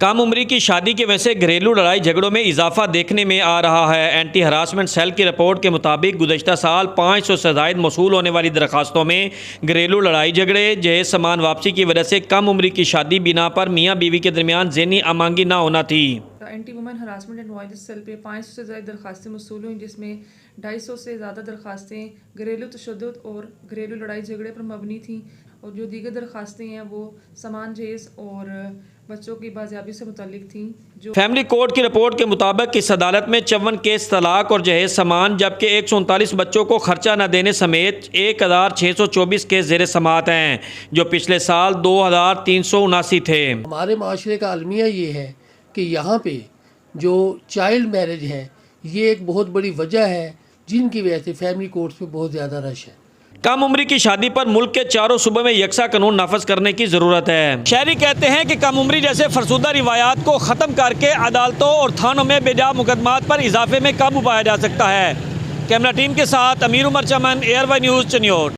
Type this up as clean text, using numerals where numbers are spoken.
कम उम्री की शादी की वजह से घरेलू लड़ाई झगड़ों में इजाफा देखने में आ रहा है। एंटी हरासमेंट सेल की रिपोर्ट के मुताबिक गुज़श्ता साल 500 से ज़ायद मौसूल होने वाली दरखास्तों में घरेलू लड़ाई झगड़े, जहेज सामान वापसी की वजह से कम उम्री की शादी बिना पर मियाँ बीवी के दरमियान ज़हनी अमांगी ना होना थी। Anti women harassment and violence cell पे 500 से ज़्यादा दरखास्तें मौसूल हुई, जिसमें 250 से ज़्यादा दरखास्तें घरेलू तशद्दुद और घरेलू लड़ाई झगड़े पर मबनी थी, और जो दीगर दरखास्तें हैं वो सामान जहेज और बच्चों की बाजियाबी से मुताल्लिक थी। जो फैमिली कोर्ट की रिपोर्ट के मुताबिक इस अदालत में 54 केस तलाक और जहेज सामान, जबकि 139 बच्चों को खर्चा न देने समेत 1624 केस ज़ेर समाअत हैं, जो पिछले साल 2379 थे। हमारे माशरे का अलमिया ये है कि यहाँ पे जो चाइल्ड मैरिज है ये एक बहुत बड़ी वजह है जिनकी वजह से फैमिली कोर्ट्स में बहुत ज़्यादा रश है। कम उम्री की शादी पर मुल्क के चारों सूबों में यकसा कानून नाफज करने की ज़रूरत है। शहरी कहते हैं कि कम उम्री जैसे फरसुदा रिवायात को ख़त्म करके अदालतों और थानों में बेजा मुकदमात पर इजाफे में काबू पाया जा सकता है। कैमरा टीम के साथ अमीर उमर चमन, एयरवाई न्यूज़, चनियोट।